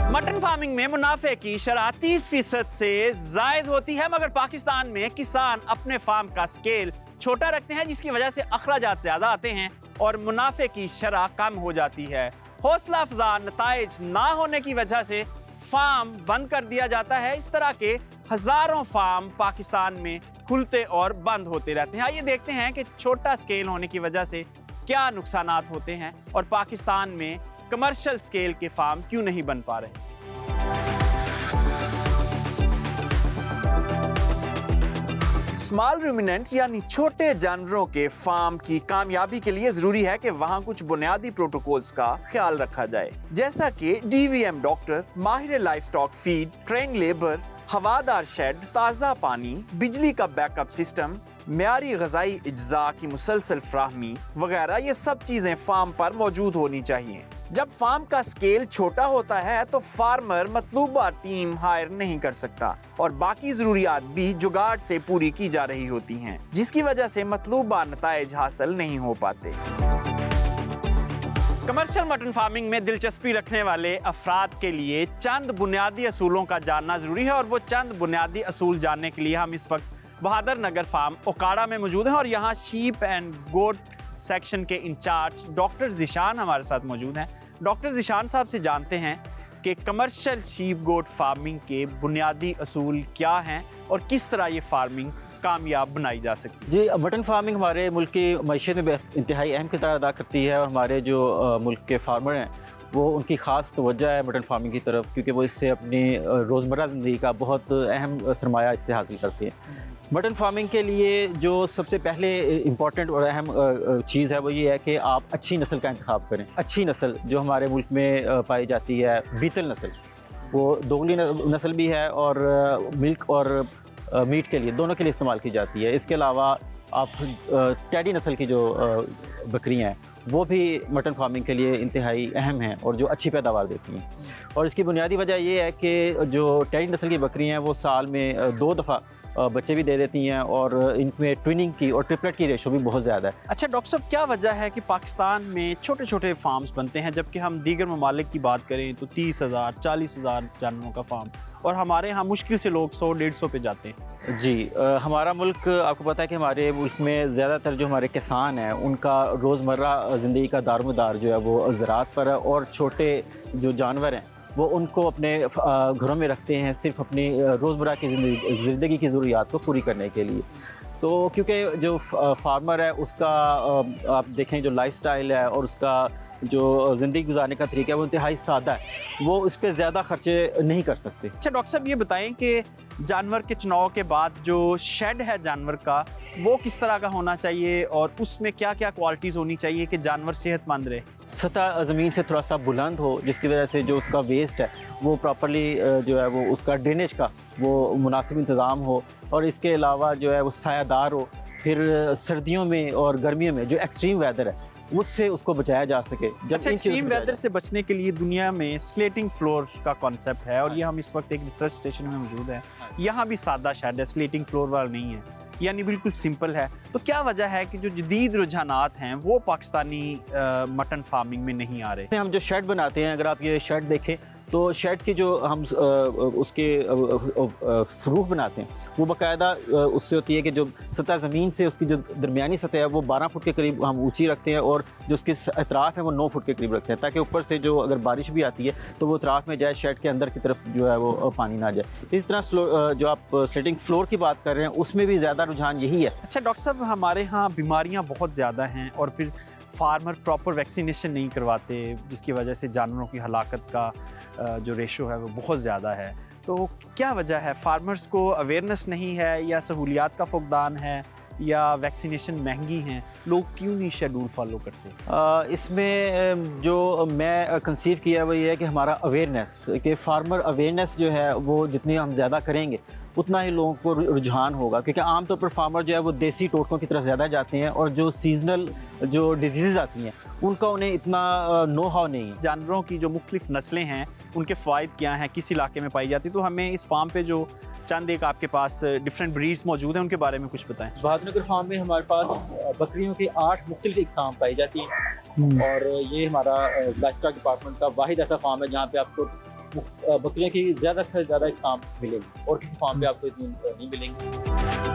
Mutton farming में मुनाफे की शरह 30% से जायद होती है, मगर पाकिस्तान में किसान अपने फार्म का स्केल छोटा रखते हैं, जिसकी वजह से अखराजात ज्यादा आते हैं और मुनाफे की शरह कम हो जाती है। हौसला अफजा नताइज ना होने की वजह से फार्म बंद कर दिया जाता है। इस तरह के हजारों फार्म पाकिस्तान में खुलते और बंद होते रहते हैं। आइए देखते हैं कि छोटा स्केल होने की वजह से क्या नुकसानात होते हैं और पाकिस्तान में कमर्शियल स्केल के फार्म क्यों नहीं बन पा रहे। स्मॉल रूमिनेंट यानी छोटे जानवरों के फार्म की कामयाबी के लिए जरूरी है कि वहां कुछ बुनियादी प्रोटोकॉल्स का ख्याल रखा जाए, जैसा कि DVM डॉक्टर, माहिर life stock feed, train labour, हवादार शेड, ताज़ा पानी, बिजली का बैकअप सिस्टम, म्यारी ग़िज़ाई अज्जा की मुसलसल फ्राहमी वगैरह, ये सब चीज़ें फार्म पर मौजूद होनी चाहिए। जब फार्म का स्केल छोटा होता है तो फार्मर मतलूबा टीम हायर नहीं कर सकता और बाकी ज़रूरियात भी जुगाड़ से पूरी की जा रही होती हैं, जिसकी वजह से मतलूबा नताइज हासिल नहीं हो पाते। कमर्शियल मटन फार्मिंग में दिलचस्पी रखने वाले अफराद के लिए चंद बुनियादी असूलों का जानना ज़रूरी है और वो चंद बुनियादी असूल जानने के लिए हम इस वक्त बहादुर नगर फार्म ओकाड़ा में मौजूद हैं और यहाँ शीप एंड गोट सेक्शन के इंचार्ज डॉक्टर ज़ीशान हमारे साथ मौजूद हैं। डॉक्टर ज़ीशान साहब से जानते हैं कि कमर्शियल शीप गोट फार्मिंग के बुनियादी असूल क्या हैं और किस तरह ये फार्मिंग कामयाब बनाई जा सकती है। जी, मटन फार्मिंग हमारे मुल्क की मईशत में इंतहाई अहम किरदार अदा करती है और हमारे जो मुल्क के फार्मर हैं वो उनकी ख़ास तवज्जो है मटन फार्मिंग की तरफ, क्योंकि वो इससे अपनी रोज़मर्रा ज़िंदगी का बहुत अहम सरमाया इससे हासिल करते हैं। मटन फार्मिंग के लिए जो सबसे पहले इम्पॉर्टेंट और अहम चीज़ है वो ये है कि आप अच्छी नस्ल का इंतखाब करें। अच्छी नस्ल जो हमारे मुल्क में पाई जाती है बीतल नस्ल, वो दोगली नस्ल भी है और मिल्क और मीट के लिए दोनों के लिए इस्तेमाल की जाती है। इसके अलावा आप टेडी नस्ल की जो बकरियाँ हैं वो भी मटन फार्मिंग के लिए इंतहाई अहम हैं और जो अच्छी पैदावार देती हैं। और इसकी बुनियादी वजह ये है कि जो टेडी नस्ल की बकरियाँ हैं वो साल में 2 दफ़ा बच्चे भी दे देती हैं और इनमें ट्विनिंग की और ट्रिपलेट की रेशो भी बहुत ज़्यादा है। अच्छा डॉक्टर साहब, क्या वजह है कि पाकिस्तान में छोटे छोटे फार्म्स बनते हैं, जबकि हम दीगर ममालिक की बात करें तो 30,000 40,000 जानवरों का फार्म, और हमारे यहाँ मुश्किल से लोग 100-150 पे जाते हैं। जी, हमारा मुल्क, आपको पता है कि हमारे मुल्क में ज़्यादातर जो हमारे किसान हैं उनका रोज़मर्रा ज़िंदगी का दारोमदार जो है वो ज़राअत पर है और छोटे जो जानवर हैं वो उनको अपने घरों में रखते हैं सिर्फ अपनी रोज़मर्रा की ज़िंदगी की ज़रूरियात को पूरी करने के लिए। तो क्योंकि जो फार्मर है उसका आप देखें जो लाइफस्टाइल है और उसका जो ज़िंदगी गुजारने का तरीका है वो इंतहाई सादा है, वो उस पर ज़्यादा खर्चे नहीं कर सकते। अच्छा डॉक्टर साहब, ये बताएं कि जानवर के चुनाव के बाद जो शेड है जानवर का वो किस तरह का होना चाहिए और उसमें क्या क्या क्वालिटीज़ होनी चाहिए कि जानवर सेहतमंद रहे। सतह ज़मीन से थोड़ा सा बुलंद हो, जिसकी वजह से जो उसका वेस्ट है वो प्रॉपर्ली जो है वो उसका ड्रेनेज का वो मुनासिब इंतज़ाम हो, और इसके अलावा जो है वो सायादार हो। फिर सर्दियों में और गर्मियों में जो एक्सट्रीम वेदर है उससे उसको बचाया जा सके। जब एक्सट्रीम वेदर से बचने के लिए दुनिया में स्लेटिंग फ्लोर का कॉन्सेप्ट है और ये हम इस वक्त एक रिसर्च स्टेशन में मौजूद है। यहाँ भी सादा शेड है, स्लेटिंग फ्लोर वाला नहीं है, यानी बिल्कुल सिंपल है। तो क्या वजह है कि जो जदीद रुझानात हैं वो पाकिस्तानी मटन फार्मिंग में नहीं आ रहे। हम जो शेड बनाते हैं, अगर आप ये शेड देखें तो शेड की जो हम उसके फ्रूफ बनाते हैं वो बाकायदा उससे होती है कि जो सतह ज़मीन से उसकी जो दरमियानी सतह है वो 12 फुट के करीब हम ऊंची रखते हैं और जो उसकी अतराफ़ है वो 9 फुट के करीब रखते हैं, ताकि ऊपर से जो अगर बारिश भी आती है तो वो अतराफ़ में जाए, शेड के अंदर की तरफ जो है वो पानी ना जाए। इस तरह जो आप स्लेटिंग फ्लोर की बात कर रहे हैं उसमें भी ज़्यादा रुझान यही है। अच्छा डॉक्टर साहब, हमारे यहाँ बीमारियाँ बहुत ज़्यादा हैं और फिर फार्मर प्रॉपर वैक्सीनेशन नहीं करवाते, जिसकी वजह से जानवरों की हलाकत का जो रेशो है वो बहुत ज़्यादा है। तो क्या वजह है? फार्मर्स को अवेयरनेस नहीं है या सहूलियात का फुकदान है या वैक्सीनेशन महंगी हैं? लोग क्यों नहीं शेड्यूल फॉलो करते? इसमें जो मैं कंसीव किया वो ये है कि हमारा अवेयरनेस, कि फार्मर अवेयरनेस जो है वो जितनी हम ज़्यादा करेंगे उतना ही लोगों को रुझान होगा, क्योंकि आमतौर पर फार्मर जो है वो देसी टोटकों की तरफ ज़्यादा जाते हैं और जो सीजनल जो डिजीज़ आती हैं उनका उन्हें इतना नो हाउ नहीं है। जानवरों की जो मुख्तलिफ नस्लें हैं उनके फ़ायदे क्या हैं, किस इलाके में पाई जाती, तो हमें इस फार्म पे जो चंद एक आपके पास डिफरेंट ब्रीड्स मौजूद हैं उनके बारे में कुछ बताएं। बहादुर नगर फार्म में हमारे पास बकरियों की 8 मुख्तलिफ इकसाम पाई जाती हैं और ये हमारा लाइफ स्टॉक डिपार्टमेंट का वाहिद ऐसा फार्म है जहाँ पे आपको बकरियों की ज़्यादा से ज़्यादा इकसाम मिलेगी और किसी फार्म पे आपको इतनी नहीं मिलेंगी।